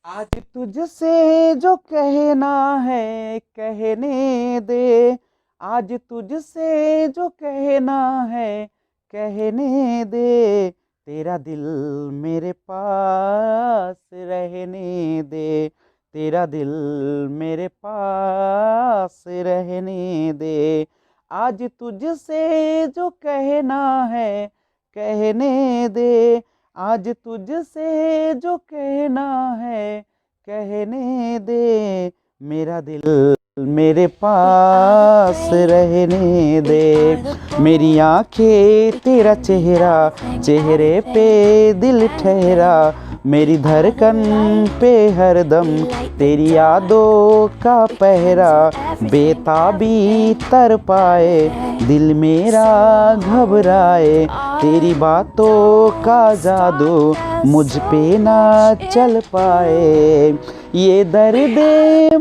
आज तुझसे जो कहना है कहने दे, आज तुझसे जो कहना है कहने दे, तेरा दिल मेरे पास रहने दे, तेरा दिल मेरे पास रहने दे। आज तुझसे जो कहना है कहने दे, आज तुझसे जो कहना है कहने दे, मेरा दिल मेरे पास रहने दे। मेरी आंखें तेरा चेहरा, चेहरे पे दिल ठहरा, मेरी धड़कन पे हरदम तेरी यादों का पहरा, बेताबी तर पाए दिल मेरा घबराए, तेरी बातों का जादू मुझ पे ना चल पाए। ये दर्द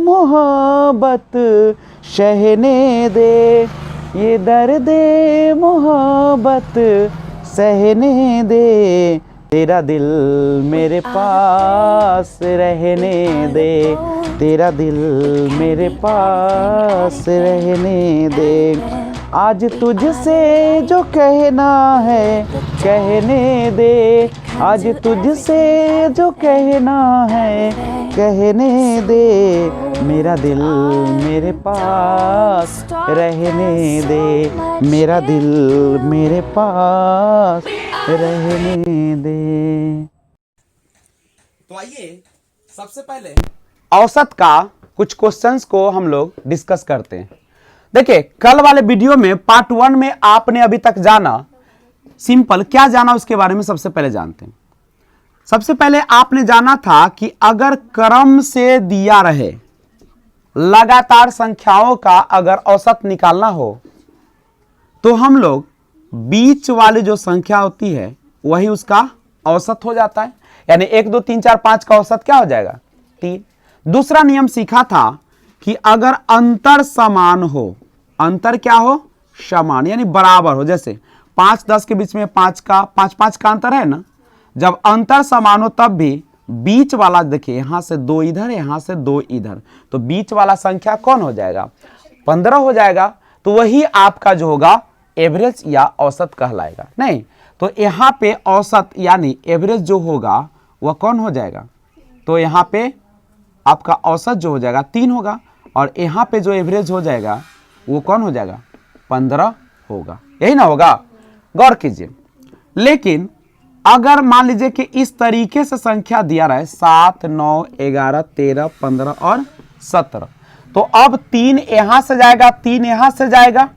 मोहब्बत सहने दे, ये दर्द मोहब्बत सहने दे, तेरा दिल मेरे पास रहने दे, तेरा दिल मेरे पास रहने दे। आज तुझसे जो कहना है कहने दे, आज तुझसे जो कहना है कहने दे, मेरा दिल मेरे पास रहने दे, मेरा दिल मेरे पास रहने दे। तो आइए सबसे पहले औसत का कुछ क्वेश्चंस को हम लोग डिस्कस करते हैं। देखिए, कल वाले वीडियो में पार्ट 1 में आपने अभी तक जाना, सिंपल क्या जाना उसके बारे में सबसे पहले जानते हैं। सबसे पहले आपने जाना था कि अगर क्रम से दिया रहे लगातार संख्याओं का अगर औसत निकालना हो तो हम लोग बीच वाली जो संख्या होती है वही उसका औसत हो जाता है, यानी 1 2 3 4 5 का औसत क्या हो जाएगा 3। दूसरा नियम सीखा था कि अगर अंतर समान हो, अंतर क्या हो समान यानी बराबर हो, जैसे 5 10 के बीच में 5 5 का अंतर है ना, जब अंतर समान हो तब भी बीच वाला देखिए यहां से 2 इधर यहां से 2 इधर, तो बीच वाला संख्या कौन हो जाएगा 15 हो जाएगा। तो वही आपका जो होगा एवरेज या औसत कहलाएगा। नहीं तो यहाँ पे औसत यानी एवरेज जो होगा वह कौन हो जाएगा, तो यहाँ पे आपका औसत जो हो जाएगा 3 होगा, और यहाँ पे जो एवरेज हो जाएगा वो कौन हो जाएगा 15 होगा, यही ना होगा। गौर कीजिए, लेकिन अगर मान लीजिए कि इस तरीके से संख्या दिया रहा है 7 9 11 13 15 और 17, तो अब 3 यहां से जाएगा 3 यहां से जाएगा,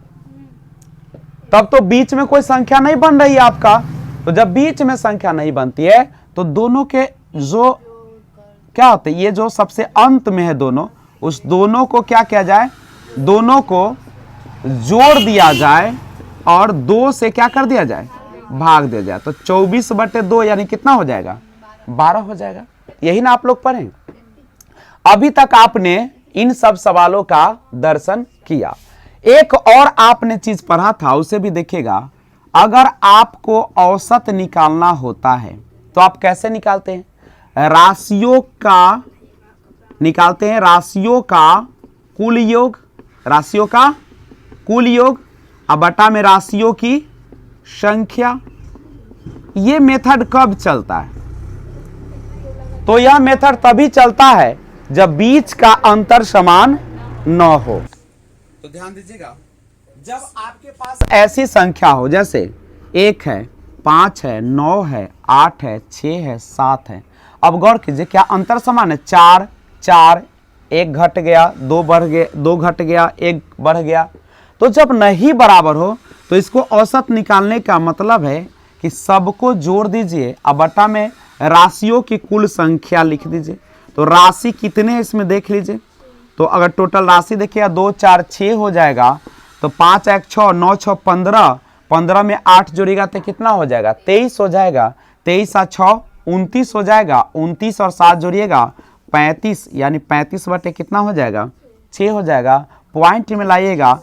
तब तो बीच में कोई संख्या नहीं बन रही है आपका। तो जब बीच में संख्या नहीं बनती है तो दोनों के जो क्या होते हैं, ये जो सबसे अंत में है दोनों, उस दोनों को क्या किया जाए, दोनों को जोड़ दिया जाए और 2 से क्या कर दिया जाए भाग दिया जाए, तो 24/2 यानी कितना हो जाएगा 12 हो जाएगा। यही ना आप लोग पढ़ें। अभी तक आपने इन सब सवालों का दर्शन किया। एक और आपने चीज पढ़ा था उसे भी देखिएगा। अगर आपको औसत निकालना होता है तो आप कैसे निकालते हैं, राशियों का निकालते हैं, राशियों का कुल योग, राशियों का कुल योग और बटा में राशियों की संख्या। ये मेथड कब चलता है, तो यह मेथड तभी चलता है जब बीच का अंतर समान न हो। तो ध्यान दीजिएगा, जब आपके पास ऐसी संख्या हो जैसे 1 है 5 है 9 है 8 है 6 है 7 है, अब गौर कीजिए क्या अंतर समान है 4 4, 1 घट गया 2 बढ़ गया 2 घट गया 1 बढ़ गया। तो जब नहीं बराबर हो तो इसको औसत निकालने का मतलब है कि सबको जोड़ दीजिए और बटा में राशियों की कुल संख्या लिख दीजिए। तो राशि कितने इसमें देख लीजिए, तो अगर टोटल राशि देखिए 2 4 6 हो जाएगा, तो 5 1 6 9 6 15, 15 में 8 जोड़ेगा तो कितना हो जाएगा 23 हो जाएगा, 23 और 6 29 हो जाएगा, 29 और 7 जोड़िएगा 35, यानी 35 बटे कितना हो जाएगा 6 हो जाएगा। पॉइंट में लाइएगा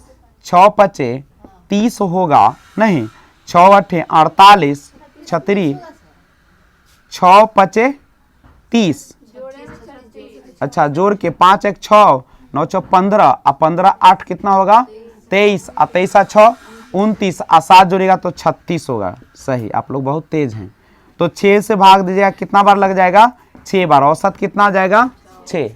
6 5 30 होगा, नहीं 6 8 48 36, 6 5 30 अच्छा जोड़ के 5 1 6 9 6 15 और 15 8 कितना होगा 23 और 23 6 29 और 7 जोड़ेगा तो 36 होगा। सही, आप लोग बहुत तेज हैं। तो 6 से भाग दीजिएगा, कितना बार लग जाएगा 6 बार। औसत कितना आ जाएगा 6।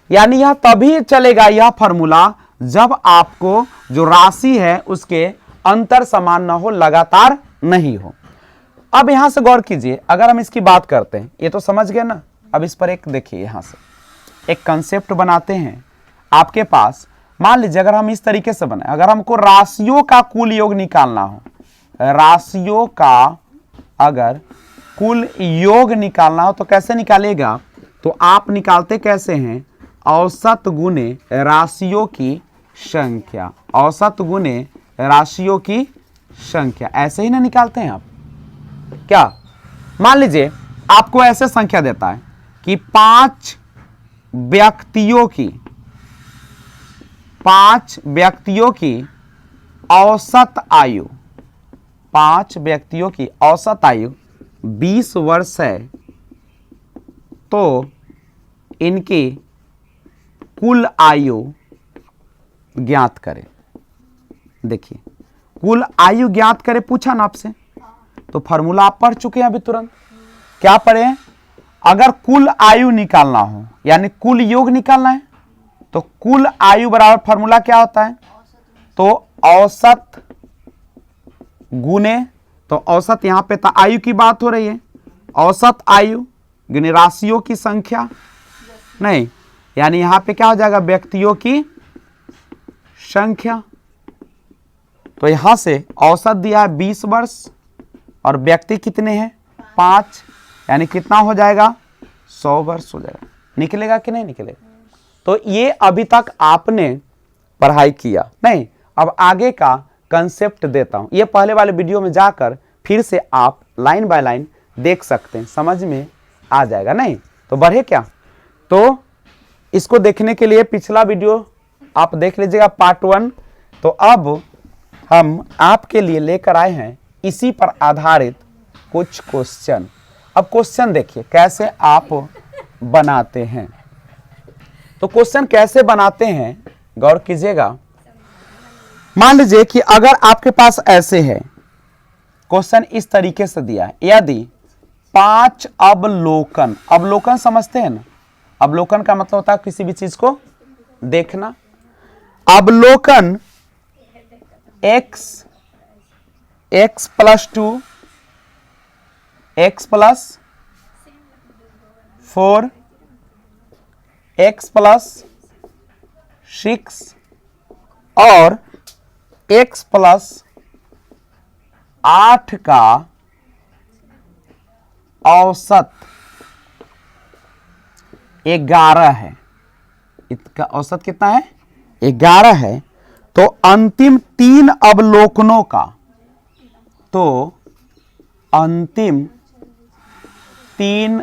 यानी यह तभी चलेगा यह फॉर्मूला जब आपको जो राशि है उसके अंतर समान न हो, लगातार नहीं हो। अब यहां से गौर कीजिए, अगर हम इसकी बात करते हैं, ये तो समझ गए ना। अब इस पर एक देखिए, यहां से एक कंसेप्ट बनाते हैं। आपके पास मान लीजिए अगर हम इस तरीके से बनाए, अगर हमको राशियों का कुल योग निकालना हो, राशियों का अगर कुल योग निकालना हो तो कैसे निकालेगा? तो आप निकालते कैसे हैं? औसत गुने राशियों की संख्या, औसत गुने राशियों की संख्या, ऐसे ही ना निकालते हैं आप क्या? मान लीजिए आपको ऐसे संख्या देता है कि 5 व्यक्तियों की औसत आयु, 5 व्यक्तियों की औसत आयु 20 वर्ष है, तो इनकी कुल आयु ज्ञात करें। देखिए, कुल आयु ज्ञात करें, पूछा ना आपसे, तो फॉर्मूला आप पढ़ चुके हैं अभी तुरंत। क्या पढ़े हैं? अगर कुल आयु निकालना हो यानी कुल योग निकालना है तो कुल आयु बराबर फॉर्मूला क्या होता है? तो औसत गुने, तो औसत यहां पे था, आयु की बात हो रही है, औसत आयु गुने राशियों की संख्या नहीं, यानी यहां पे क्या हो जाएगा? व्यक्तियों की संख्या। तो यहां से औसत दिया है 20 वर्ष और व्यक्ति कितने हैं? 5, यानी कितना हो जाएगा? 100 वर्ष हो जाएगा। निकलेगा कि नहीं निकलेगा? तो ये अभी तक आपने पढ़ाई किया नहीं। अब आगे का कंसेप्ट देता हूं, ये पहले वाले वीडियो में जाकर फिर से आप लाइन बाय लाइन देख सकते हैं, समझ में आ जाएगा। नहीं तो बढ़े क्या? तो इसको देखने के लिए पिछला वीडियो आप देख लीजिएगा, पार्ट 1। तो अब हम आपके लिए लेकर आए हैं इसी पर आधारित कुछ क्वेश्चन। अब क्वेश्चन देखिए कैसे आप बनाते हैं। तो क्वेश्चन कैसे बनाते हैं गौर कीजिएगा। मान लीजिए कि अगर आपके पास ऐसे है क्वेश्चन, इस तरीके से दिया है, यदि 5 अवलोकन, अवलोकन समझते हैं ना? अवलोकन का मतलब होता है किसी भी चीज को देखना। अवलोकन x + 2 x + 4 x + 6 और x + 8 का औसत 11 है। इसका औसत कितना है? 11 है। तो अंतिम 3 अवलोकनों का, तो अंतिम 3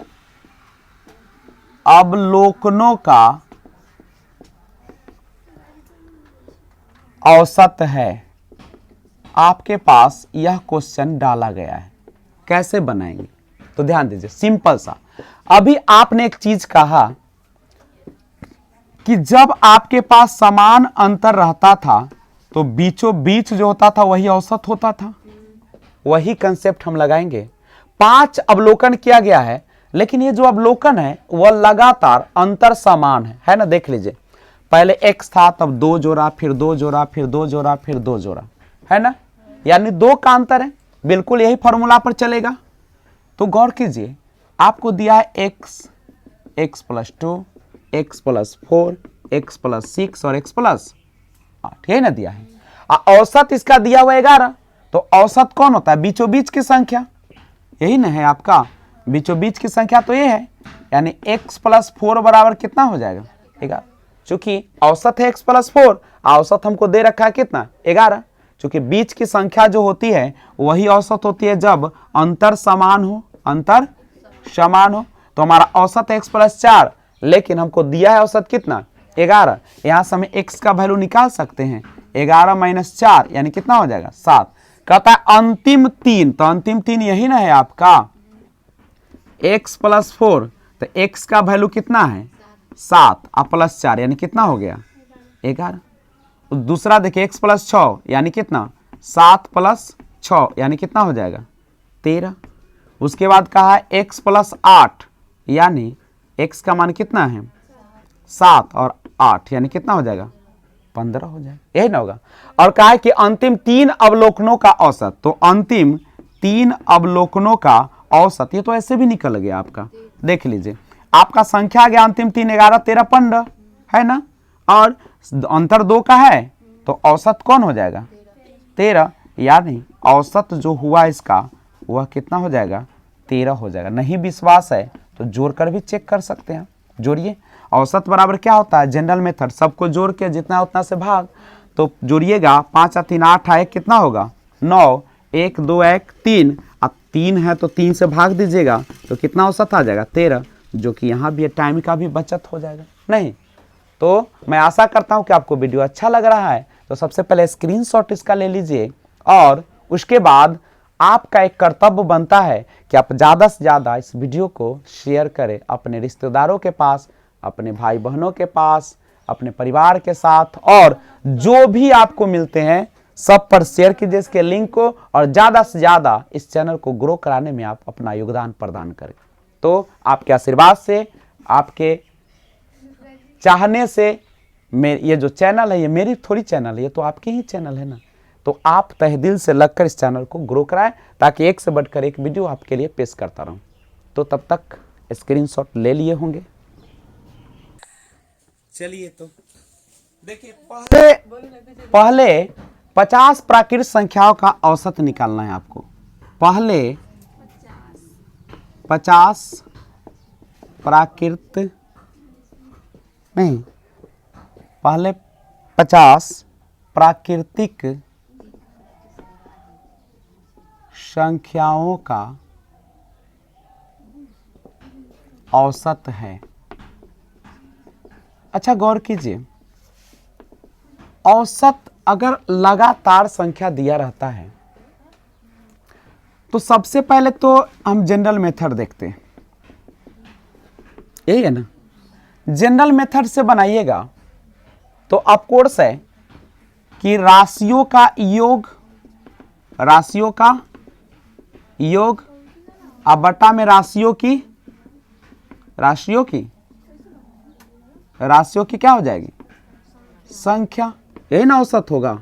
अवलोकनों का औसत है। आपके पास यह क्वेश्चन डाला गया है, कैसे बनाएंगे? तो ध्यान दीजिए, सिंपल सा। अभी आपने एक चीज कहा कि जब आपके पास समान अंतर रहता था तो बीचों बीच जो होता था वही औसत होता था। वही कंसेप्ट हम लगाएंगे। 5 अवलोकन किया गया है, लेकिन ये जो अवलोकन है वह लगातार अंतर समान है ना? देख लीजिए, पहले x था, तब 2 जोड़ा, फिर 2 जोड़ा, फिर 2 जोड़ा, फिर 2 जोड़ा, है ना? यानी 2 का अंतर है। बिल्कुल यही फॉर्मूला पर चलेगा। तो गौर कीजिए, आपको दिया है x + 2 x + 4 x + 6 और x + 8, यही ना दिया है। औसत इसका दिया हुआ 11। तो औसत कौन होता है? बीचों बीच की संख्या, यही ना है आपका बीचों बीच की संख्या, तो ये है। यानी x + 4 बराबर कितना हो जाएगा? 11। चूंकि औसत है x + 4, औसत हमको दे रखा है कितना? 11। चूंकि बीच की संख्या जो होती है वही औसत होती है जब अंतर समान हो, अंतर समान हो। तो हमारा औसत है x + 4, लेकिन हमको दिया है औसत कितना? 11। यहां से हमें x का वैल्यू निकाल सकते हैं, 11 - 4 यानी कितना हो जाएगा? 7। कहता है अंतिम 3, तो अंतिम 3 यही ना है आपका x + 4, तो x का वैल्यू कितना है? 7 और प्लस 4 यानी कितना हो गया 11। दूसरा देखिए x प्लस 6 यानी कितना 7 प्लस 6 यानी कितना हो जाएगा 13। उसके बाद कहा है x प्लस 8 यानी x का मान कितना है 7 और 8 यानी कितना हो जाएगा 15 हो जाएगा, यही ना होगा। और कहा है कि अंतिम 3 अवलोकनों का औसत, तो अंतिम 3 अवलोकनों का औसत, ये तो ऐसे भी निकल गया आपका। देख लीजिए आपका संख्या आ गया अंतिम 3 11 13 15 है ना, और अंतर 2 का है तो औसत कौन हो जाएगा 13, यानी औसत जो हुआ इसका वह कितना हो जाएगा 13 हो जाएगा। नहीं विश्वास है तो जोड़कर भी चेक कर सकते हैं। जोड़िए, औसत बराबर क्या होता है जनरल मेथड, सबको जोड़ के जितना उतना से भाग, तो जोड़िएगा 5 और 3 8 है कितना होगा 9, 1 2 1 3, अब 3 है तो 3 से भाग दीजिएगा तो कितना औसत आ जाएगा 13, जो कि यहाँ भी टाइम का भी बचत हो जाएगा। नहीं तो मैं आशा करता हूँ कि आपको वीडियो अच्छा लग रहा है, तो सबसे पहले स्क्रीनशॉट इसका ले लीजिए, और उसके बाद आपका एक कर्तव्य बनता है कि आप ज़्यादा से ज़्यादा इस वीडियो को शेयर करें अपने रिश्तेदारों के पास, अपने भाई बहनों के पास, अपने परिवार के साथ, और जो भी आपको मिलते हैं सब पर शेयर कीजिए इसके लिंक को, और ज़्यादा से ज़्यादा इस चैनल को ग्रो कराने में आप अपना योगदान प्रदान करें। तो आपके आशीर्वाद से, आपके चाहने से ये जो चैनल है ये मेरी थोड़ी चैनल है, ये तो आपके ही चैनल है ना, तो आप तहे दिल से लगकर इस चैनल को ग्रो कराएं ताकि एक से बढ़कर एक वीडियो आपके लिए पेश करता रहूं। तो तब तक स्क्रीनशॉट ले लिए होंगे। चलिए तो देखिए पहले 50 प्राकृत संख्याओं का औसत निकालना है आपको। पहले 50 प्राकृत नहीं, पहले 50 प्राकृतिक संख्याओं का औसत है। अच्छा गौर कीजिए, औसत अगर लगातार संख्या दिया रहता है तो सबसे पहले तो हम जनरल मेथड देखते हैं, यही है ना। जनरल मेथड से बनाइएगा तो ऑफ कोर्स है कि राशियों का योग, राशियों का योग अब बटा में राशियों की क्या हो जाएगी संख्या, यही ना औसत होगा।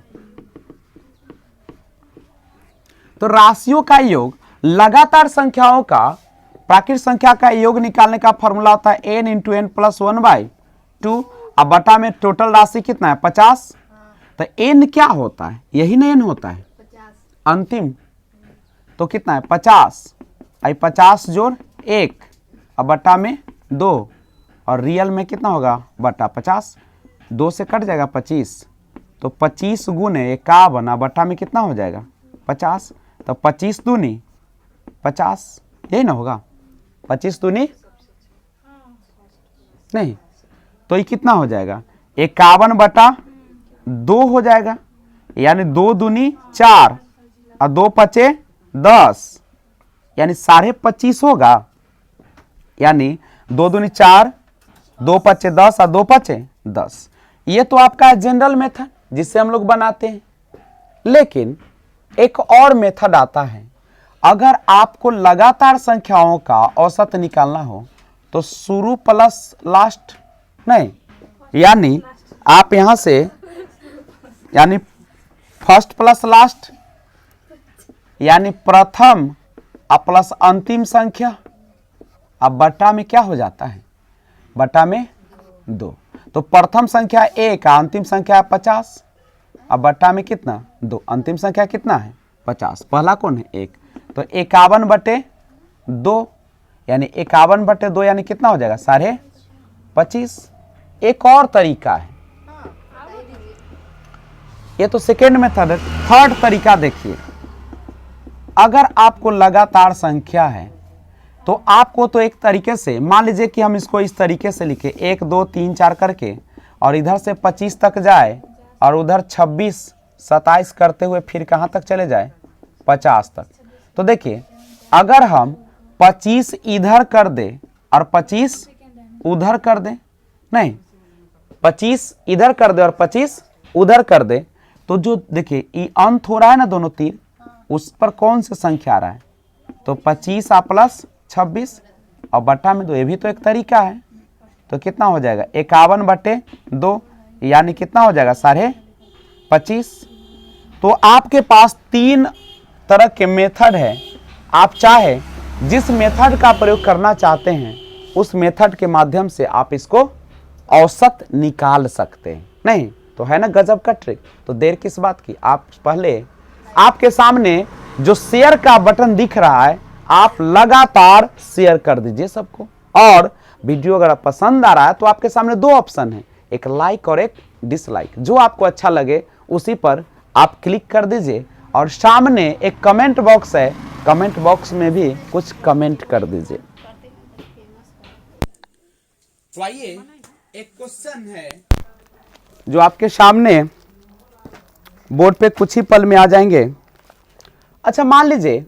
तो राशियों का योग, लगातार संख्याओं का, प्राकृत संख्या का योग निकालने का फॉर्मूला होता है n इंटू एन प्लस 1/2, अब बटा में टोटल राशि कितना है 50, तो n क्या होता है, यही ना n होता है 50। अंतिम, तो कितना है 50, आई 50 जोड़ 1 अब बटा में 2, और रियल में कितना होगा बटा 50, 2 से कट जाएगा 25, तो 25 गुने 51 बटा में कितना हो जाएगा 50, तो 25 दूनी 50, यही ना होगा 25 दूनी नहीं, तो ये कितना हो जाएगा 51 बटा 2 हो जाएगा, यानी 2 दूनी 4 और 2 पचे 10, यानी 25.5 होगा, यानी 2 दूनी 4, 2 पचे 10 और 2 पचे 10। ये तो आपका जनरल मेथड जिससे हम लोग बनाते हैं। लेकिन एक और मेथड आता है, अगर आपको लगातार संख्याओं का औसत निकालना हो तो शुरू प्लस लास्ट नहीं, यानी आप यहां से यानी फर्स्ट प्लस लास्ट, यानी प्रथम प्लस अंतिम संख्या, अब बटा में क्या हो जाता है बटा में 2, तो प्रथम संख्या 1 अंतिम संख्या 50, अब बटा में कितना 2, अंतिम संख्या कितना है 50, पहला कौन है 1, तो 51/2, यानी 51/2 यानी कितना हो जाएगा 25.5। एक और तरीका है, ये तो सेकेंड मेथड है। थर्ड तरीका देखिए, अगर आपको लगातार संख्या है तो आपको तो एक तरीके से, मान लीजिए कि हम इसको इस तरीके से लिखे 1 2 3 4 करके, और इधर से 25 तक जाए और उधर 26 27 करते हुए फिर कहाँ तक चले जाए 50 तक। तो देखिए अगर हम 25 इधर कर दे और 25 उधर कर दें नहीं, 25 इधर कर दे और 25 उधर कर दे तो जो देखिए ये अंत हो रहा है ना दोनों तीर, उस पर कौन सी संख्या आ रहा है? तो 25 प्लस 26 और बट्टा में 2, ये भी तो एक तरीका है। तो कितना हो जाएगा? 51/2 यानी कितना हो जाएगा? 25.5। तो आपके पास 3 तरह के मेथड है। आप चाहे जिस मेथड का प्रयोग करना चाहते हैं उस मेथड के माध्यम से आप इसको औसत निकाल सकते हैं। नहीं तो है ना गजब का ट्रिक। तो देर किस बात की, आप पहले आपके सामने जो शेयर का बटन दिख रहा है आप लगातार शेयर कर दीजिए सबको। और वीडियो अगर पसंद आ रहा है तो आपके सामने 2 ऑप्शन है, एक लाइक और एक डिसलाइक। जो आपको अच्छा लगे उसी पर आप क्लिक कर दीजिए और सामने एक कमेंट बॉक्स है, कमेंट बॉक्स में भी कुछ कमेंट कर दीजिए। तो आइए एक क्वेश्चन है जो आपके सामने बोर्ड पे कुछ ही पल में आ जाएंगे। अच्छा मान लीजिए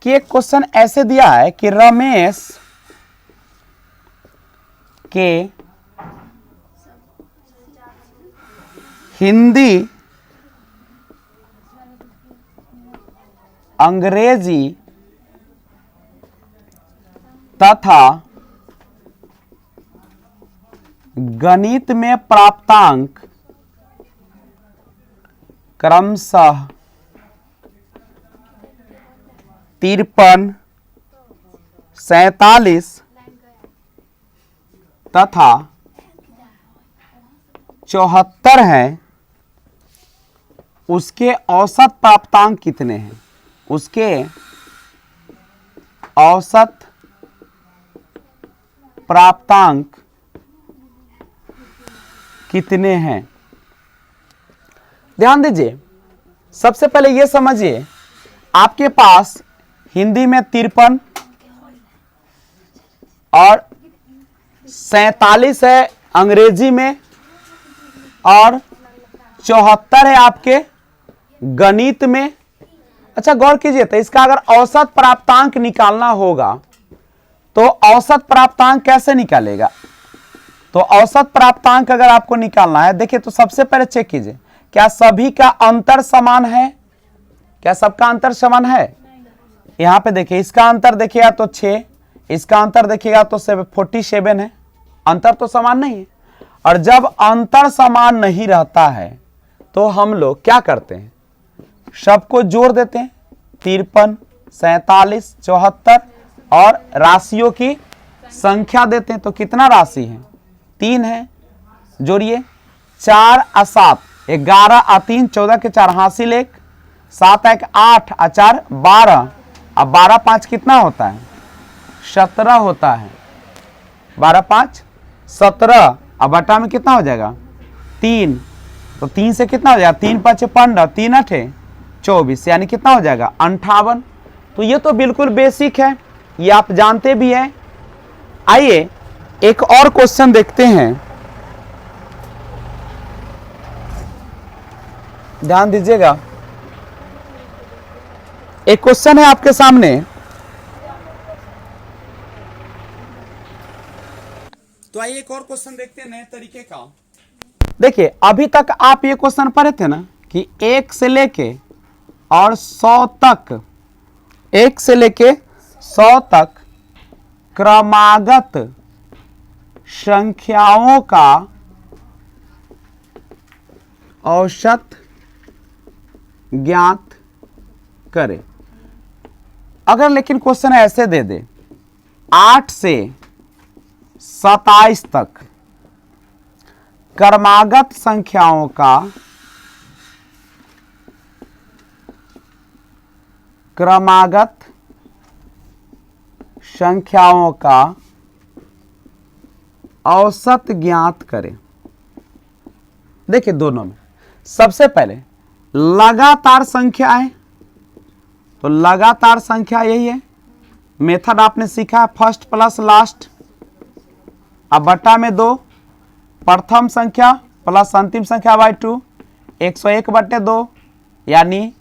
कि एक क्वेश्चन ऐसे दिया है कि रमेश के हिंदी, अंग्रेजी तथा गणित में प्राप्तांक क्रमशः 53, 47 तथा 74 हैं। उसके औसत प्राप्तांक कितने हैं? उसके औसत प्राप्तांक कितने हैं? ध्यान दीजिए, सबसे पहले यह समझिए आपके पास हिंदी में 53 और 47 है अंग्रेजी में और 74 है आपके गणित में। अच्छा गौर कीजिए, तो इसका अगर औसत प्राप्तांक निकालना होगा तो औसत प्राप्तांक कैसे निकालेगा? तो औसत प्राप्तांक अगर आपको निकालना है, देखिए तो सबसे पहले चेक कीजिए क्या सभी का अंतर समान है? क्या सबका अंतर समान है? यहां पे देखिए इसका अंतर देखिएगा तो 6, इसका अंतर देखिएगा तो 47 है। अंतर तो समान नहीं है। और जब अंतर समान नहीं रहता है तो हम लोग क्या करते हैं? सबको जोड़ देते हैं, 53, 47, 74 और राशियों की संख्या देते हैं। तो कितना राशि है? 3 है। जोड़िए, 4 और 7, 11 और 3, 14 के 4 हासिल 1, 7 1 8 और 4 12, अब 12 5 कितना होता है? 17 होता है। 12 5 17, अब बटा में कितना हो जाएगा? 3, तो 3 से कितना हो जाएगा? 3 5 15, 3 8 24, यानी कितना हो जाएगा? 58। तो ये तो बिल्कुल बेसिक है, ये आप जानते भी हैं। आइए एक और क्वेश्चन देखते हैं, ध्यान दीजिएगा। एक क्वेश्चन है आपके सामने, तो आइए एक और क्वेश्चन देखते हैं नए तरीके का। देखिए अभी तक आप ये क्वेश्चन पढ़े थे ना कि 1 से लेके और 100 तक, 1 से लेके 100 तक क्रमागत संख्याओं का औसत ज्ञात करें। अगर लेकिन क्वेश्चन ऐसे दे दे 8 से 27 तक क्रमागत संख्याओं का औसत ज्ञात करें। देखिए दोनों में सबसे पहले लगातार संख्या है, तो लगातार संख्या यही है। मेथड आपने सीखा है फर्स्ट प्लस लास्ट, अब बटा में 2, प्रथम संख्या प्लस अंतिम संख्या बाई 2, 101/2 यानी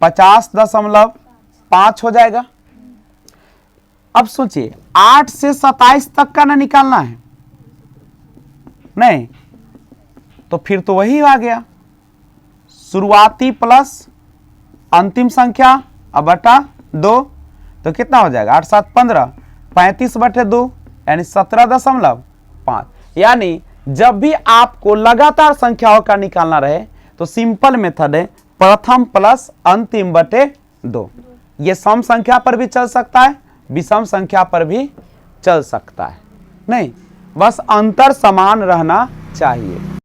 50.5 हो जाएगा। अब सोचिए 8 से 27 तक का ना निकालना है, नहीं तो फिर तो वही आ गया, शुरुआती प्लस अंतिम संख्या अब बटा 2, तो कितना हो जाएगा 8 7 15, 35/2 यानी 17.5। यानी जब भी आपको लगातार संख्याओं का निकालना रहे तो सिंपल मेथड है प्रथम प्लस अंतिम बटे 2। ये सम संख्या पर भी चल सकता है, विषम संख्या पर भी चल सकता है, नहीं बस अंतर समान रहना चाहिए।